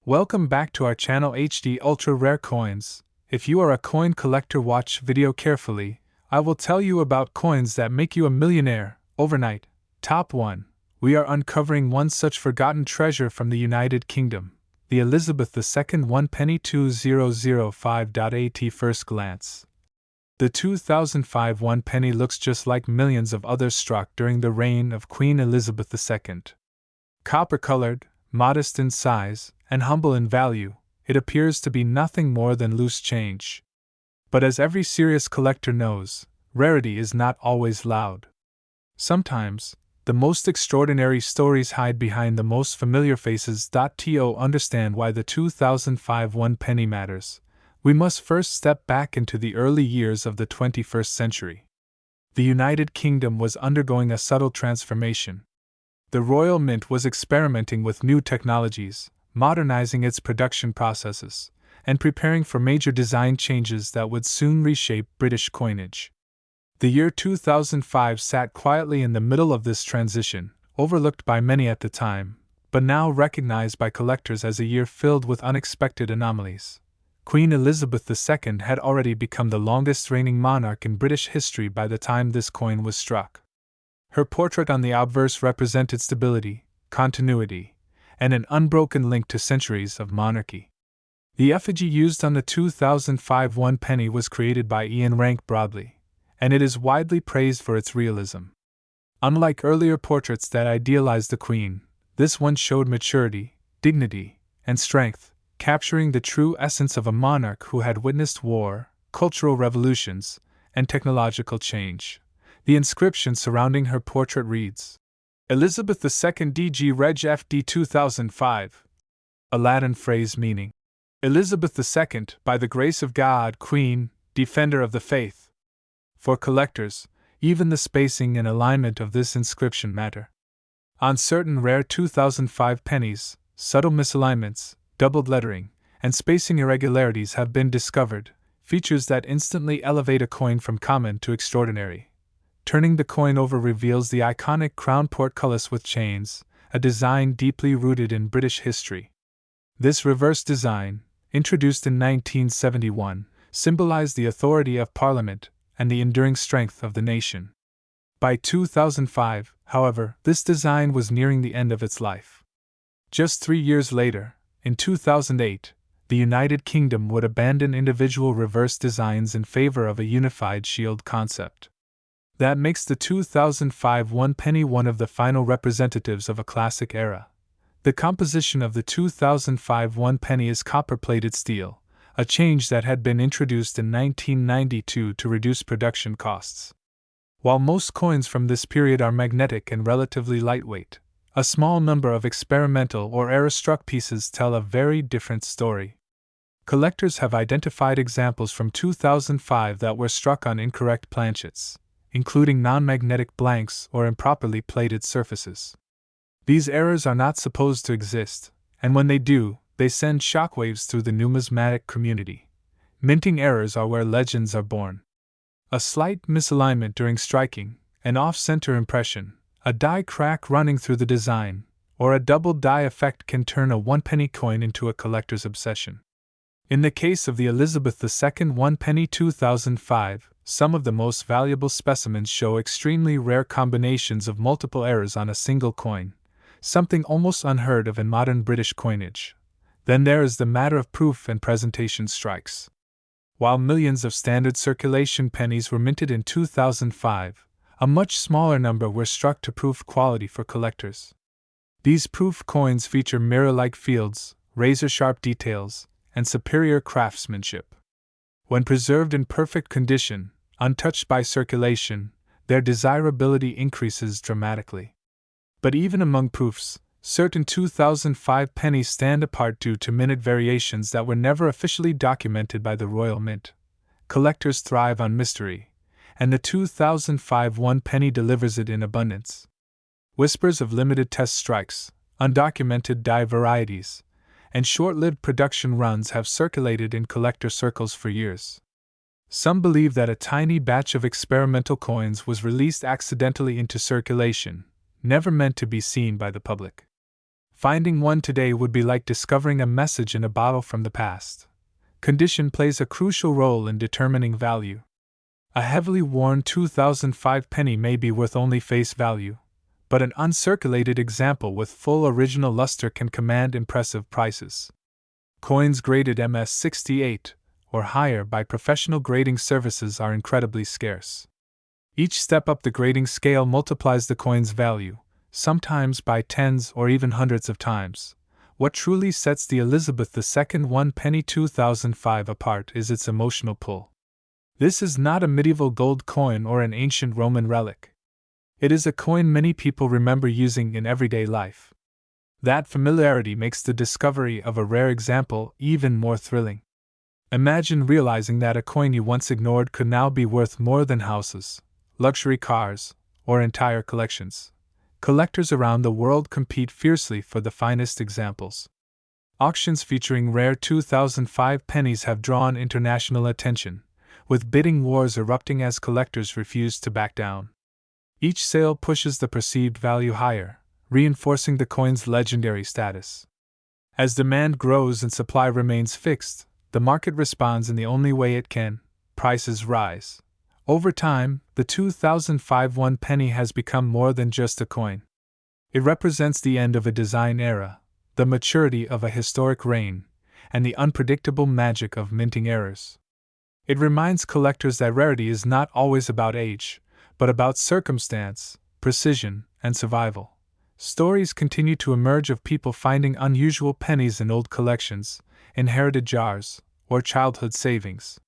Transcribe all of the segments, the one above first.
Welcome back to our channel HD Ultra Rare Coins. If you are a coin collector, watch video carefully. I will tell you about coins that make you a millionaire overnight. Top 1. We are uncovering one such forgotten treasure from the United Kingdom. The Elizabeth II 1 penny 2005.at. First glance. The 2005 1 penny looks just like millions of others struck during the reign of Queen Elizabeth II. Copper-colored, modest in size, and humble in value, it appears to be nothing more than loose change. But as every serious collector knows, rarity is not always loud. Sometimes, the most extraordinary stories hide behind the most familiar faces. To understand why the 2005 1 penny matters, we must first step back into the early years of the 21st century. The United Kingdom was undergoing a subtle transformation. The Royal Mint was experimenting with new technologies, modernizing its production processes, and preparing for major design changes that would soon reshape British coinage. The year 2005 sat quietly in the middle of this transition, overlooked by many at the time, but now recognized by collectors as a year filled with unexpected anomalies. Queen Elizabeth II had already become the longest reigning monarch in British history by the time this coin was struck. Her portrait on the obverse represented stability, continuity, and an unbroken link to centuries of monarchy. The effigy used on the 2005 1 penny was created by Ian Rank Broadley, and it is widely praised for its realism. Unlike earlier portraits that idealized the Queen, this one showed maturity, dignity, and strength, capturing the true essence of a monarch who had witnessed war, cultural revolutions, and technological change. The inscription surrounding her portrait reads, Elizabeth II DG Reg FD 2005. A Latin phrase meaning, Elizabeth II, by the grace of God, Queen, Defender of the Faith. For collectors, even the spacing and alignment of this inscription matter. On certain rare 2005 pennies, subtle misalignments, doubled lettering, and spacing irregularities have been discovered, features that instantly elevate a coin from common to extraordinary. Turning the coin over reveals the iconic crown portcullis with chains, a design deeply rooted in British history. This reverse design, introduced in 1971, symbolized the authority of Parliament and the enduring strength of the nation. By 2005, however, this design was nearing the end of its life. Just 3 years later, in 2008, the United Kingdom would abandon individual reverse designs in favor of a unified shield concept. That makes the 2005 1 penny one of the final representatives of a classic era. The composition of the 2005 1 penny is copper-plated steel, a change that had been introduced in 1992 to reduce production costs. While most coins from this period are magnetic and relatively lightweight, a small number of experimental or error-struck pieces tell a very different story. Collectors have identified examples from 2005 that were struck on incorrect planchets, including non-magnetic blanks or improperly plated surfaces. These errors are not supposed to exist, and when they do, they send shockwaves through the numismatic community. Minting errors are where legends are born. A slight misalignment during striking, an off-center impression, a die crack running through the design, or a double die effect can turn a 1 penny coin into a collector's obsession. In the case of the Elizabeth II 1 penny 2005, some of the most valuable specimens show extremely rare combinations of multiple errors on a single coin, something almost unheard of in modern British coinage. Then there is the matter of proof and presentation strikes. While millions of standard circulation pennies were minted in 2005, a much smaller number were struck to proof quality for collectors. These proof coins feature mirror-like fields, razor-sharp details, and superior craftsmanship. When preserved in perfect condition, untouched by circulation, their desirability increases dramatically. But even among proofs, certain 2005 pennies stand apart due to minute variations that were never officially documented by the Royal Mint. Collectors thrive on mystery, and the 2005 1 penny delivers it in abundance. Whispers of limited test strikes, undocumented die varieties, and short-lived production runs have circulated in collector circles for years. Some believe that a tiny batch of experimental coins was released accidentally into circulation, never meant to be seen by the public. Finding one today would be like discovering a message in a bottle from the past. Condition plays a crucial role in determining value. A heavily worn 2005 penny may be worth only face value, but an uncirculated example with full original luster can command impressive prices. Coins graded MS-68 or higher by professional grading services are incredibly scarce. Each step up the grading scale multiplies the coin's value, sometimes by tens or even hundreds of times. What truly sets the Elizabeth II 1 penny 2005 apart is its emotional pull. This is not a medieval gold coin or an ancient Roman relic. It is a coin many people remember using in everyday life. That familiarity makes the discovery of a rare example even more thrilling. Imagine realizing that a coin you once ignored could now be worth more than houses, luxury cars, or entire collections. Collectors around the world compete fiercely for the finest examples. Auctions featuring rare 2005 pennies have drawn international attention, with bidding wars erupting as collectors refuse to back down. Each sale pushes the perceived value higher, reinforcing the coin's legendary status. As demand grows and supply remains fixed, the market responds in the only way it can: prices rise. Over time, the 2005 1 penny has become more than just a coin. It represents the end of a design era, the maturity of a historic reign, and the unpredictable magic of minting errors. It reminds collectors that rarity is not always about age, but about circumstance, precision, and survival. Stories continue to emerge of people finding unusual pennies in old collections, inherited jars, or childhood savings.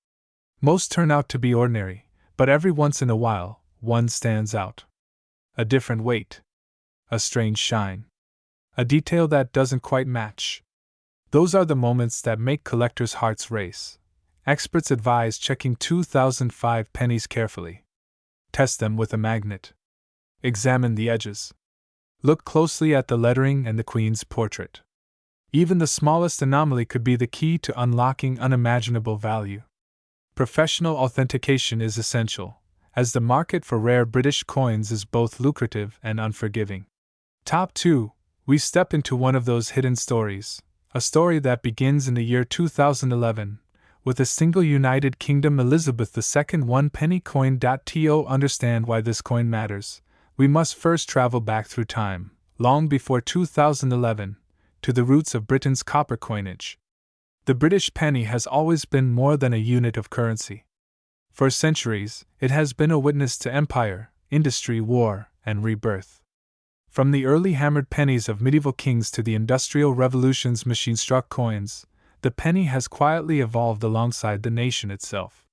Most turn out to be ordinary, but every once in a while, one stands out. A different weight. A strange shine. A detail that doesn't quite match. Those are the moments that make collectors' hearts race. Experts advise checking 2005 pennies carefully. Test them with a magnet. Examine the edges. Look closely at the lettering and the Queen's portrait. Even the smallest anomaly could be the key to unlocking unimaginable value. Professional authentication is essential, as the market for rare British coins is both lucrative and unforgiving. Top 2. We step into one of those hidden stories, a story that begins in the year 2011, with a single United Kingdom Elizabeth II 1 penny coin. To understand why this coin matters, we must first travel back through time, long before 2011, to the roots of Britain's copper coinage. The British penny has always been more than a unit of currency. For centuries, it has been a witness to empire, industry, war, and rebirth. From the early hammered pennies of medieval kings to the Industrial Revolution's machine-struck coins, the penny has quietly evolved alongside the nation itself.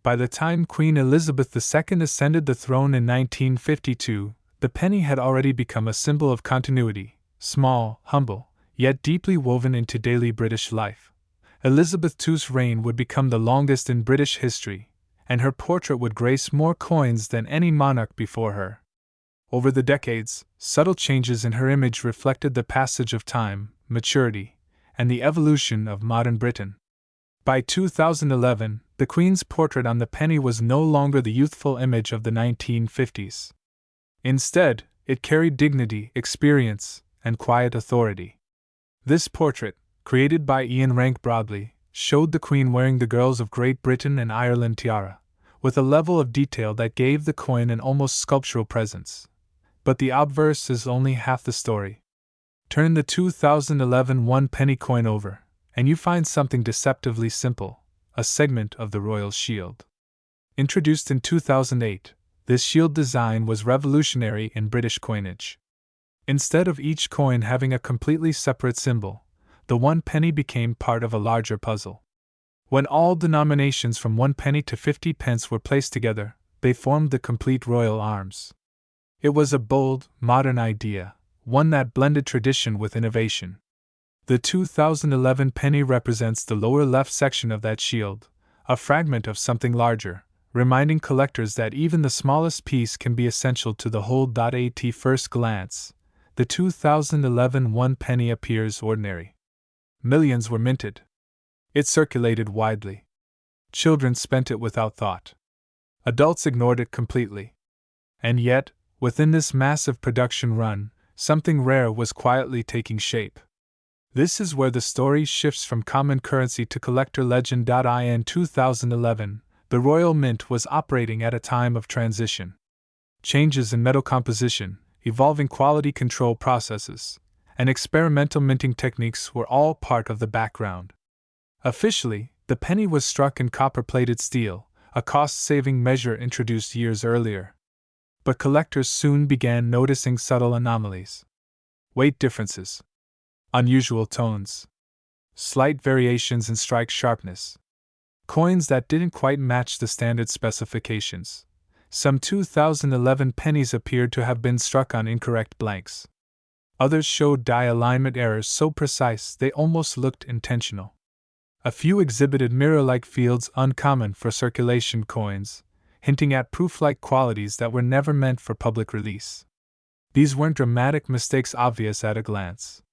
By the time Queen Elizabeth II ascended the throne in 1952, the penny had already become a symbol of continuity, small, humble, yet deeply woven into daily British life. Elizabeth II's reign would become the longest in British history, and her portrait would grace more coins than any monarch before her. Over the decades, subtle changes in her image reflected the passage of time, maturity, and the evolution of modern Britain. By 2011, the Queen's portrait on the penny was no longer the youthful image of the 1950s. Instead, it carried dignity, experience, and quiet authority. This portrait, created by Ian Rank Broadley, showed the Queen wearing the Girls of Great Britain and Ireland tiara, with a level of detail that gave the coin an almost sculptural presence. But the obverse is only half the story. Turn the 2011 1 penny coin over, and you find something deceptively simple: a segment of the royal shield. Introduced in 2008, this shield design was revolutionary in British coinage. Instead of each coin having a completely separate symbol, the 1 penny became part of a larger puzzle. When all denominations from 1 penny to 50 pence were placed together, they formed the complete royal arms. It was a bold, modern idea, one that blended tradition with innovation. The 2011 penny represents the lower left section of that shield, a fragment of something larger, reminding collectors that even the smallest piece can be essential to the whole. At first glance, the 2011 1 penny appears ordinary. Millions were minted. It circulated widely. Children spent it without thought. Adults ignored it completely. And yet, within this massive production run, something rare was quietly taking shape. This is where the story shifts from common currency to collector legend. In 2011, the Royal Mint was operating at a time of transition. Changes in metal composition, evolving quality control processes, and experimental minting techniques were all part of the background. Officially, the penny was struck in copper-plated steel, a cost-saving measure introduced years earlier. But collectors soon began noticing subtle anomalies. Weight differences, unusual tones, slight variations in strike sharpness, coins that didn't quite match the standard specifications. Some 2011 pennies appeared to have been struck on incorrect blanks. Others showed die alignment errors so precise they almost looked intentional. A few exhibited mirror-like fields uncommon for circulation coins, hinting at proof-like qualities that were never meant for public release. These weren't dramatic mistakes obvious at a glance.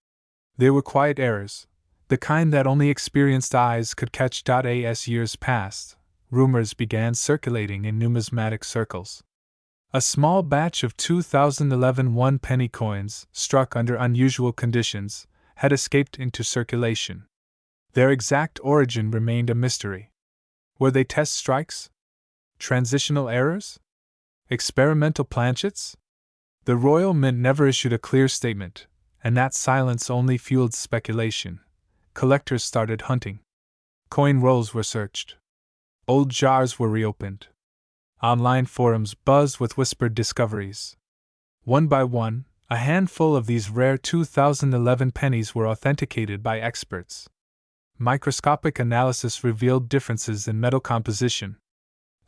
They were quiet errors, the kind that only experienced eyes could catch. As years passed, rumors began circulating in numismatic circles. A small batch of 2011 one-penny coins, struck under unusual conditions, had escaped into circulation. Their exact origin remained a mystery. Were they test strikes? Transitional errors? Experimental planchets? The Royal Mint never issued a clear statement, and that silence only fueled speculation. Collectors started hunting. Coin rolls were searched. Old jars were reopened. Online forums buzzed with whispered discoveries. One by one, a handful of these rare 2011 pennies were authenticated by experts. Microscopic analysis revealed differences in metal composition.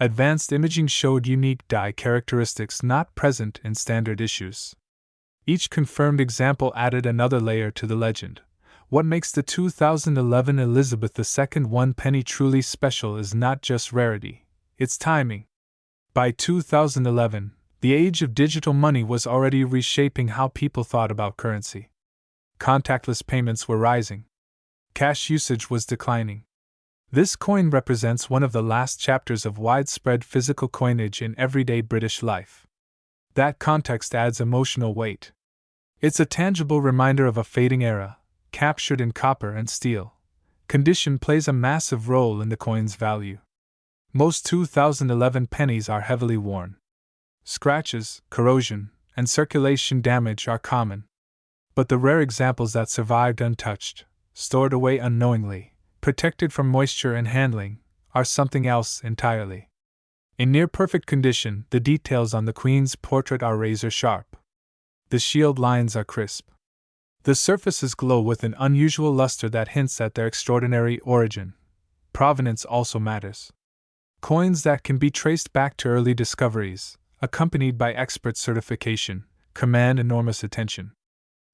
Advanced imaging showed unique die characteristics not present in standard issues. Each confirmed example added another layer to the legend. What makes the 2011 Elizabeth II one-penny truly special is not just rarity, it's timing. By 2011, the age of digital money was already reshaping how people thought about currency. Contactless payments were rising. Cash usage was declining. This coin represents one of the last chapters of widespread physical coinage in everyday British life. That context adds emotional weight. It's a tangible reminder of a fading era, captured in copper and steel. Condition plays a massive role in the coin's value. Most 2011 pennies are heavily worn. Scratches, corrosion, and circulation damage are common. But the rare examples that survived untouched, stored away unknowingly, protected from moisture and handling, are something else entirely. In near-perfect condition, the details on the Queen's portrait are razor-sharp. The shield lines are crisp. The surfaces glow with an unusual luster that hints at their extraordinary origin. Provenance also matters. Coins that can be traced back to early discoveries, accompanied by expert certification, command enormous attention.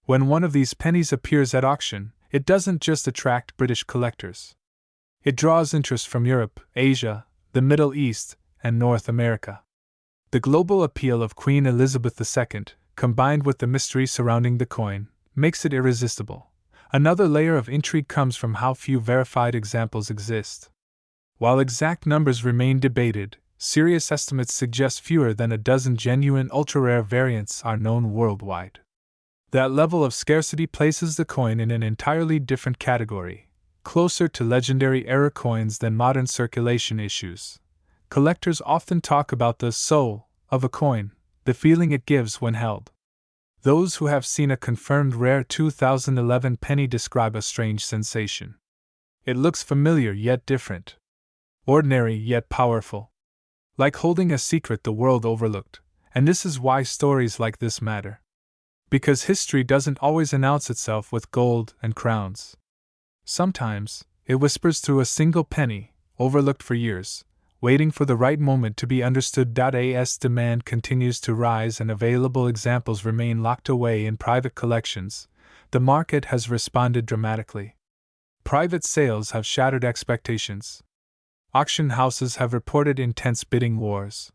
When one of these pennies appears at auction, it doesn't just attract British collectors. It draws interest from Europe, Asia, the Middle East, and North America. The global appeal of Queen Elizabeth II, combined with the mystery surrounding the coin, makes it irresistible. Another layer of intrigue comes from how few verified examples exist. While exact numbers remain debated, serious estimates suggest fewer than a dozen genuine ultra-rare variants are known worldwide. That level of scarcity places the coin in an entirely different category, closer to legendary era coins than modern circulation issues. Collectors often talk about the soul of a coin, the feeling it gives when held. Those who have seen a confirmed rare 2011 penny describe a strange sensation. It looks familiar yet different. Ordinary yet powerful. Like holding a secret the world overlooked, and this is why stories like this matter. Because history doesn't always announce itself with gold and crowns. Sometimes, it whispers through a single penny, overlooked for years, waiting for the right moment to be understood. As demand continues to rise and available examples remain locked away in private collections, the market has responded dramatically. Private sales have shattered expectations. Auction houses have reported intense bidding wars.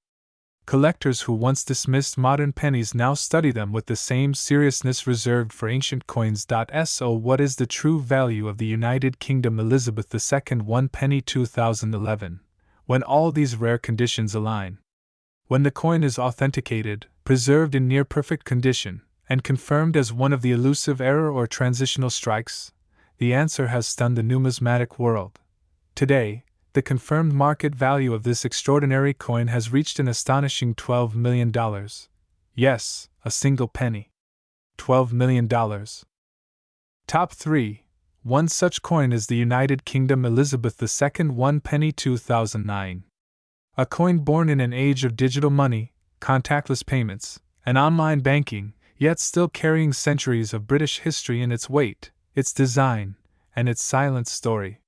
Collectors who once dismissed modern pennies now study them with the same seriousness reserved for ancient coins. So, what is the true value of the United Kingdom Elizabeth II one penny 2011, when all these rare conditions align? When the coin is authenticated, preserved in near-perfect condition, and confirmed as one of the elusive error or transitional strikes? The answer has stunned the numismatic world. Today, the confirmed market value of this extraordinary coin has reached an astonishing $12 million. Yes, a single penny. $12 million. Top 3. One such coin is the United Kingdom Elizabeth II 1 penny 2009. A coin born in an age of digital money, contactless payments, and online banking, yet still carrying centuries of British history in its weight, its design, and its silent story.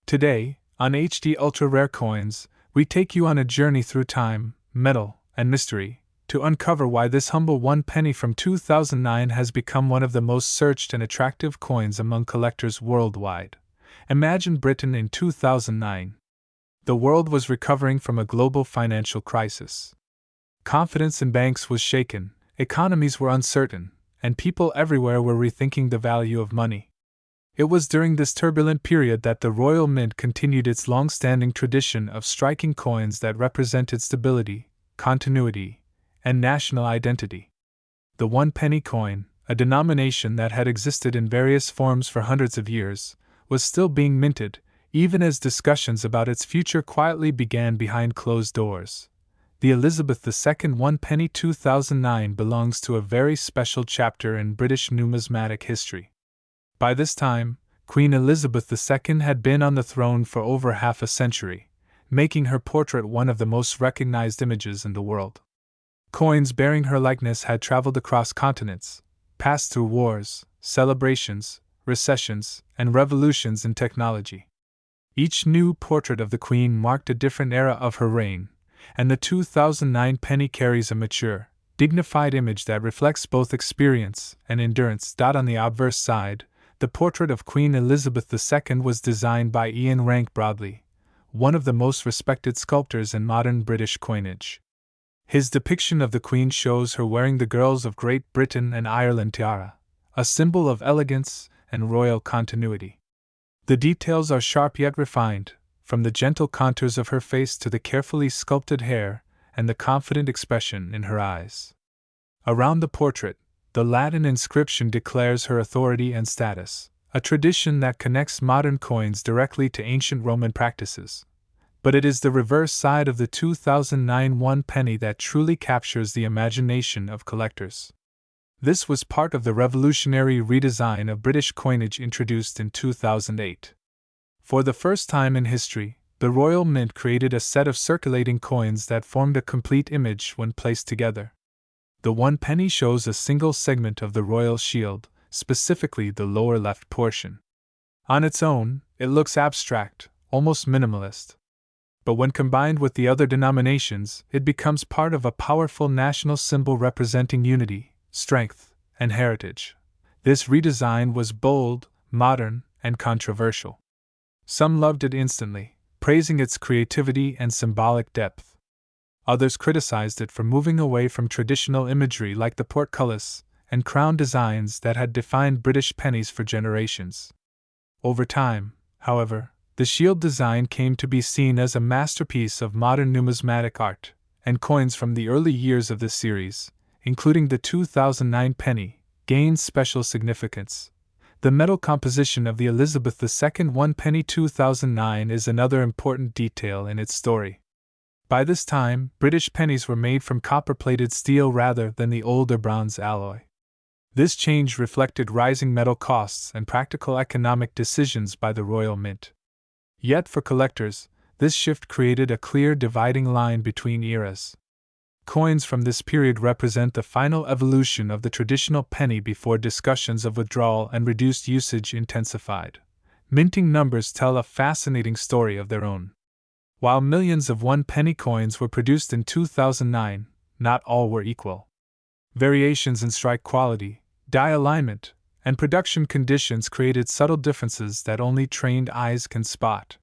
Today, on HD Ultra Rare Coins, we take you on a journey through time, metal, and mystery, to uncover why this humble 1 penny from 2009 has become one of the most searched and attractive coins among collectors worldwide. Imagine Britain in 2009. The world was recovering from a global financial crisis. Confidence in banks was shaken, economies were uncertain, and people everywhere were rethinking the value of money. It was during this turbulent period that the Royal Mint continued its long-standing tradition of striking coins that represented stability, continuity, and national identity. The 1 penny coin, a denomination that had existed in various forms for hundreds of years, was still being minted, even as discussions about its future quietly began behind closed doors. The Elizabeth II 1 penny 2009 belongs to a very special chapter in British numismatic history. By this time, Queen Elizabeth II had been on the throne for over half a century, making her portrait one of the most recognized images in the world. Coins bearing her likeness had traveled across continents, passed through wars, celebrations, recessions, and revolutions in technology. Each new portrait of the Queen marked a different era of her reign, and the 2009 penny carries a mature, dignified image that reflects both experience and endurance. On the obverse side, the portrait of Queen Elizabeth II was designed by Ian Rank Broadley, one of the most respected sculptors in modern British coinage. His depiction of the Queen shows her wearing the Girls of Great Britain and Ireland tiara, a symbol of elegance and royal continuity. The details are sharp yet refined, from the gentle contours of her face to the carefully sculpted hair and the confident expression in her eyes. Around the portrait, the Latin inscription declares her authority and status, a tradition that connects modern coins directly to ancient Roman practices. But it is the reverse side of the 2009 1 penny that truly captures the imagination of collectors. This was part of the revolutionary redesign of British coinage introduced in 2008. For the first time in history, the Royal Mint created a set of circulating coins that formed a complete image when placed together. The 1 penny shows a single segment of the royal shield, specifically the lower left portion. On its own, it looks abstract, almost minimalist. But when combined with the other denominations, it becomes part of a powerful national symbol representing unity, strength, and heritage. This redesign was bold, modern, and controversial. Some loved it instantly, praising its creativity and symbolic depth. Others criticized it for moving away from traditional imagery like the portcullis and crown designs that had defined British pennies for generations. Over time, however, the shield design came to be seen as a masterpiece of modern numismatic art, and coins from the early years of this series, including the 2009 penny, gained special significance. The metal composition of the Elizabeth II 1 penny 2009 is another important detail in its story. By this time, British pennies were made from copper-plated steel rather than the older bronze alloy. This change reflected rising metal costs and practical economic decisions by the Royal Mint. Yet for collectors, this shift created a clear dividing line between eras. Coins from this period represent the final evolution of the traditional penny before discussions of withdrawal and reduced usage intensified. Minting numbers tell a fascinating story of their own. While millions of 1 penny coins were produced in 2009, not all were equal. Variations in strike quality, die alignment, and production conditions created subtle differences that only trained eyes can spot.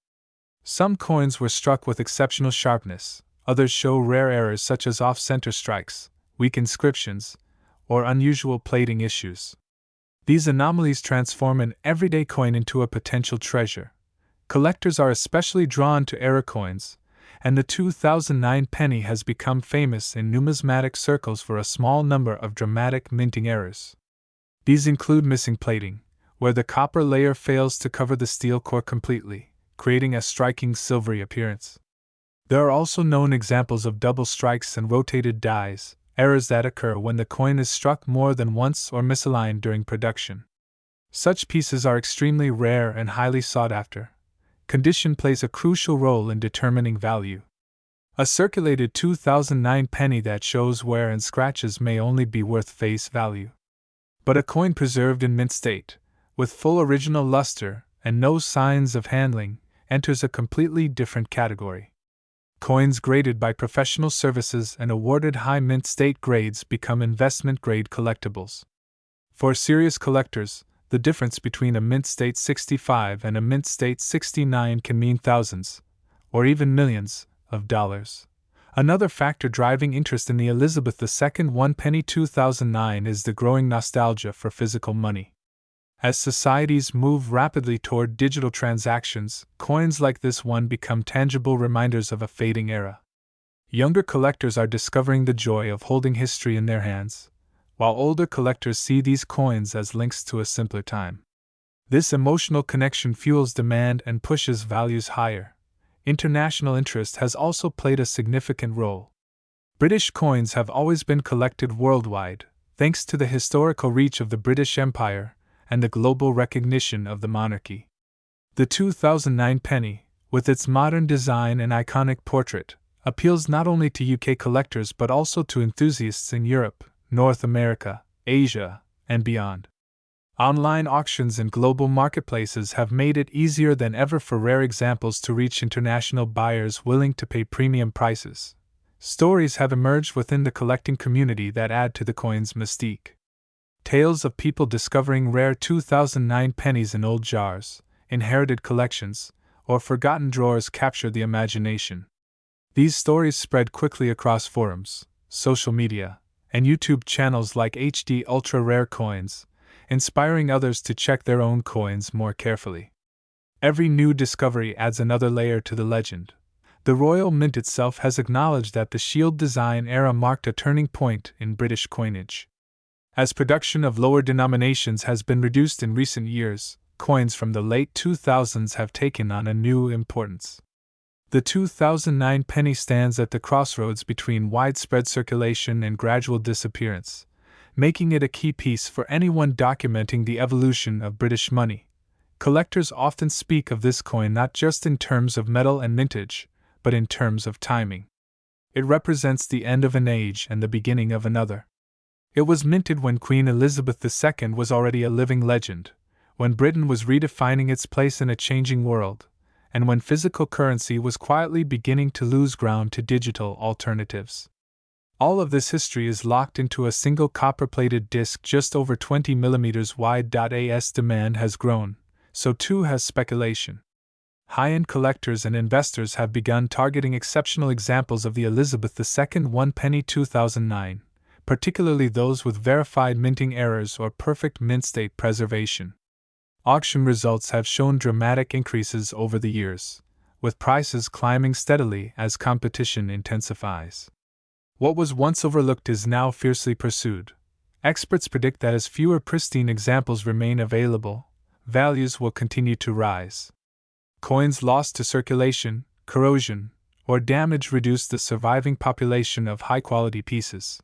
Some coins were struck with exceptional sharpness, others show rare errors such as off-center strikes, weak inscriptions, or unusual plating issues. These anomalies transform an everyday coin into a potential treasure. Collectors are especially drawn to error coins, and the 2009 penny has become famous in numismatic circles for a small number of dramatic minting errors. These include missing plating, where the copper layer fails to cover the steel core completely, creating a striking silvery appearance. There are also known examples of double strikes and rotated dies, errors that occur when the coin is struck more than once or misaligned during production. Such pieces are extremely rare and highly sought after. Condition plays a crucial role in determining value. A circulated 2009 penny that shows wear and scratches may only be worth face value. But a coin preserved in mint state, with full original luster and no signs of handling, enters a completely different category. Coins graded by professional services and awarded high mint state grades become investment grade collectibles. For serious collectors, the difference between a mint state 65 and a mint state 69 can mean thousands, or even millions, of dollars. Another factor driving interest in the Elizabeth II 1 penny 2009 is the growing nostalgia for physical money. As societies move rapidly toward digital transactions, coins like this one become tangible reminders of a fading era. Younger collectors are discovering the joy of holding history in their hands, while older collectors see these coins as links to a simpler time. This emotional connection fuels demand and pushes values higher. International interest has also played a significant role. British coins have always been collected worldwide, thanks to the historical reach of the British Empire and the global recognition of the monarchy. The 2009 penny, with its modern design and iconic portrait, appeals not only to UK collectors but also to enthusiasts in Europe, North America, Asia, and beyond. Online auctions and global marketplaces have made it easier than ever for rare examples to reach international buyers willing to pay premium prices. Stories have emerged within the collecting community that add to the coin's mystique. Tales of people discovering rare 2009 pennies in old jars, inherited collections, or forgotten drawers capture the imagination. These stories spread quickly across forums, social media, and YouTube channels like HD Ultra Rare Coins, inspiring others to check their own coins more carefully. Every new discovery adds another layer to the legend. The Royal Mint itself has acknowledged that the shield design era marked a turning point in British coinage. As production of lower denominations has been reduced in recent years, coins from the late 2000s have taken on a new importance. The 2009 penny stands at the crossroads between widespread circulation and gradual disappearance, making it a key piece for anyone documenting the evolution of British money. Collectors often speak of this coin not just in terms of metal and mintage, but in terms of timing. It represents the end of an age and the beginning of another. It was minted when Queen Elizabeth II was already a living legend, when Britain was redefining its place in a changing world, and when physical currency was quietly beginning to lose ground to digital alternatives. All of this history is locked into a single copper-plated disc just over 20 mm wide. As demand has grown, so too has speculation. High-end collectors and investors have begun targeting exceptional examples of the Elizabeth II 1 penny 2009, particularly those with verified minting errors or perfect mint state preservation. Auction results have shown dramatic increases over the years, with prices climbing steadily as competition intensifies. What was once overlooked is now fiercely pursued. Experts predict that as fewer pristine examples remain available, values will continue to rise. Coins lost to circulation, corrosion, or damage reduce the surviving population of high-quality pieces.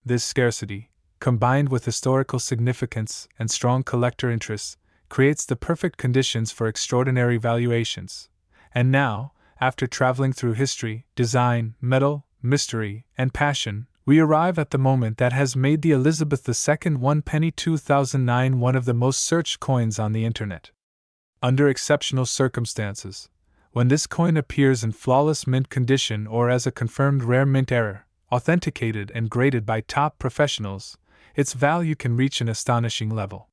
This scarcity, combined with historical significance and strong collector interest, creates the perfect conditions for extraordinary valuations. And now, after traveling through history, design, metal, mystery, and passion, we arrive at the moment that has made the Elizabeth II 1 penny 2009 one of the most searched coins on the internet. Under exceptional circumstances, when this coin appears in flawless mint condition or as a confirmed rare mint error, authenticated and graded by top professionals, its value can reach an astonishing level.